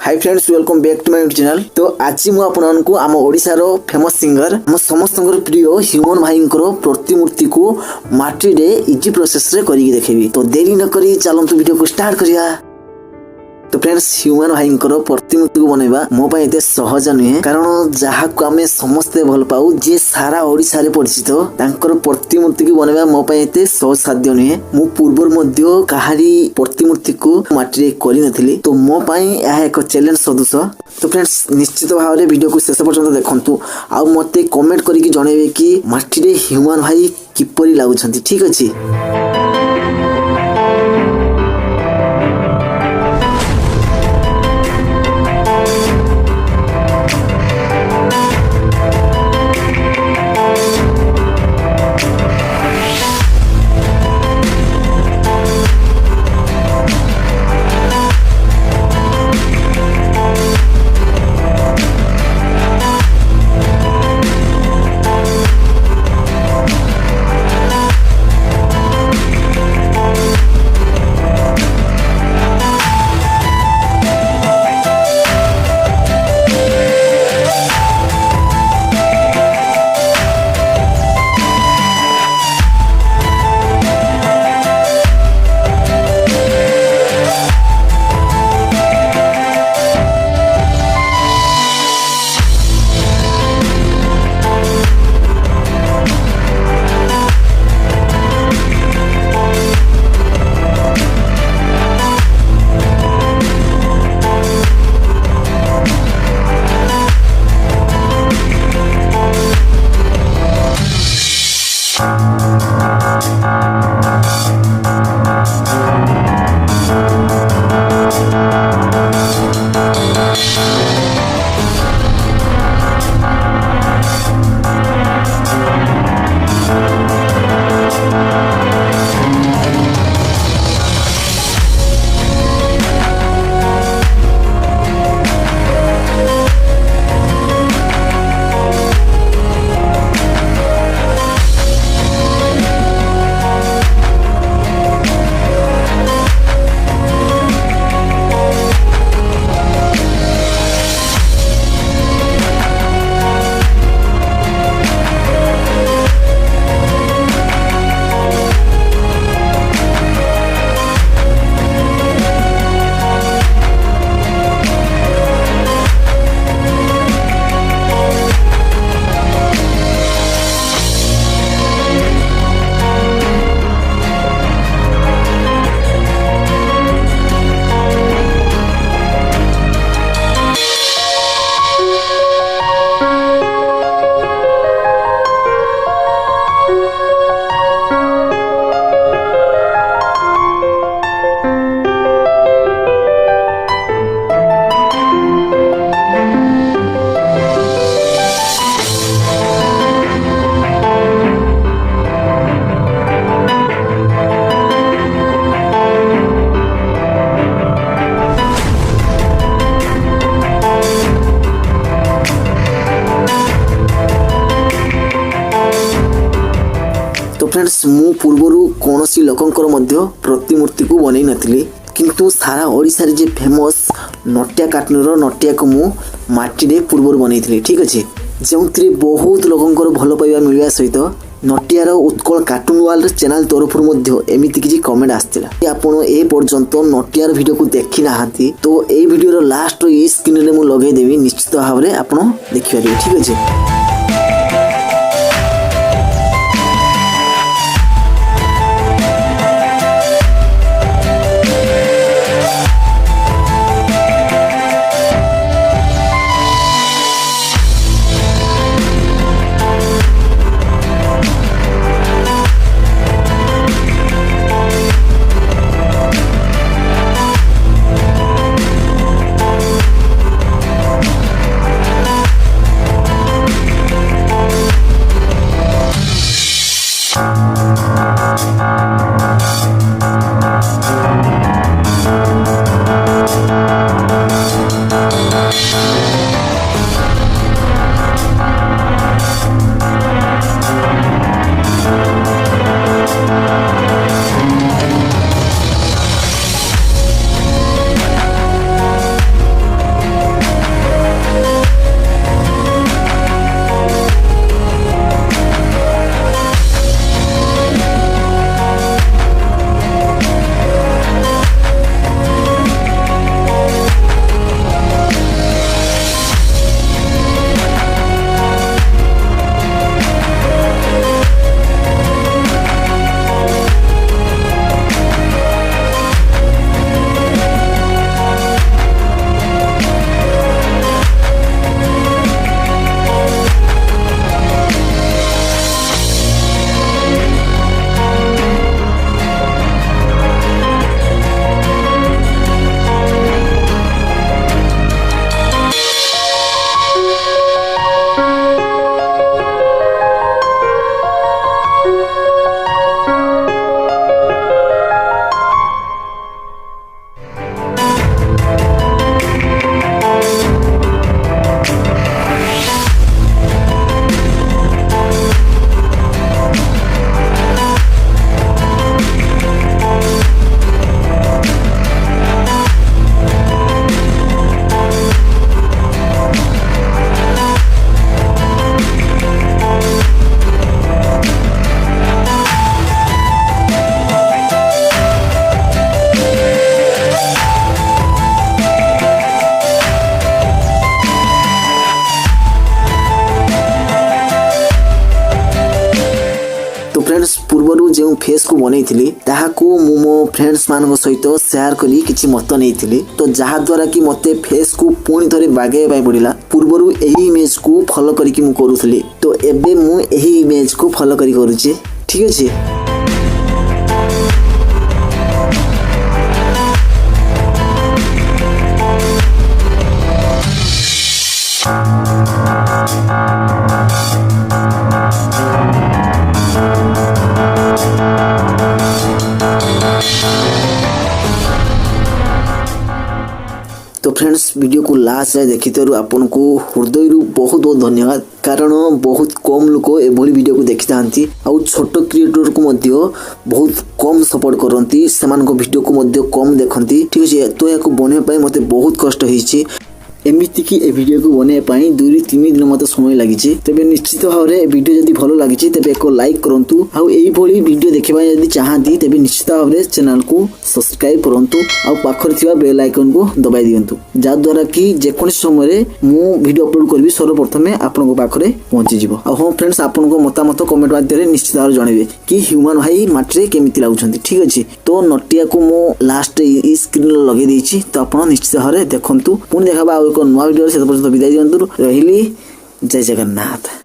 Hi friends, welcome back to my YouTube channel. तो आज मु आपनको आम ओडिसा रो फेमस सिंगर हम समस्त प्रिय ह्यूमन भाई प्रतिमूर्ति को माटी रे इजी प्रोसेस रे करी देखेबी। तो देरी न करी चलंतु वीडियो को स्टार्ट करिया। तो फ्रेंड्स, ह्यूमन भाई प्रतिमूर्ति को बनैबा मो पाए एते सहज नुहे, कारण जहा को आमे समस्ते भल पाऊ जे सारा ओडिसा रे परिचित तांकर प्रतिमूर्ति को बनैबा मो पाए एते सहज साध्य नुहे। मु पूर्वर मध्य काहारी प्रतिमूर्ति को माटी रे करि नथिली, तो मो पाए यह एक चैलेंज सदृश। तो फ्रेंड्स, निश्चित भाव में वीडियो को शेष पर्यंत देखंतु आ मते कमेंट करके जणेबे कि माटी रे ह्यूमन भाई किपरि लागुछंती। ठीक अछि। फ्रेंड्स, मु पूर्वरु कोनोसी लोकंकर मध्य प्रतिमूर्ति को बनै नथिली, किंतु सारा ओडिसा रे जे फेमस नटिया काटनर नटिया को मु माटी रे पूर्वर बनैथिली। ठीक अछि, जेउतरे बहुत लोकंकर भलो पाइबा मिलिया सहित नटियार उत्कल कार्टून वाल चैनल तरफ मध्य एमिति किछि कमेंट आस्तिला। आपण ए पर्यंत नटियार वीडियो को देखि नाहांती, तो ए वीडियो रो लास्ट ई स्क्रीन रे मु लगै देबी, निश्चित भाव रे आपण देखि पारिबे। ठीक अछि। फेस को बनैथिली ताहाकू मु मो फ्रेंड्स मानक सहित शेयर करी किछि मत नैथिली तो जहा द्वारा कि मते फेस को पुणी थरे बागे पाई पड़िला पूर्वरु एही इमेज को फॉलो करिकि मु करूथली तो एबे मु एही इमेज को फॉलो करी करूची ठीक अछि। तो फ्रेंड्स वीडियो को लास्ट जाए देखिथारु आपन को हृदय बहुत बहुत धन्यवाद कारण बहुत कम लोक एभली वीडियो को देखि थांती आ छोट क्रिएटर को मध्य बहुत कम सपोर्ट करंती सेमान को वीडियो को मध्य कम देखंती ठीक अछि। तो याको बने पय मते बहुत कष्ट होईची एमिति कि ए वीडियो को बने पाई 2 ରୁ 3 दिन मते समय लागिची तबे निश्चित भाव रे वीडियो जदी भलो लागिची तबे एको लाइक करंतु आ एई भली वीडियो देखिबा जदी चाहंती तबे निश्चित भाव रे चैनल को सब्सक्राइब करंतु आ पाखर थिबा बेल आइकन को दबाई दियंतु जा द्वारा कि जे कोन समय रे मु वीडियो अपलोड करबी सर्वप्रथमे आपन को पाखरे पहुंची जिवो। आ हो फ्रेंड्स आपन को मतामत कमेंट माध्यम रे निश्चित भाव जणेबे कि ह्यूमन भाई माटी केमिति लागुछंती ठीक अछि। तो नटिया को मो लास्ट ई स्क्रीन लगे देछि तो आपन निश्चित भाव रे देखंतु पुनी देखाबा एक नुआ वीडियो से पर्यंत विदाय दियंतु रहिली जय जगन्नाथ।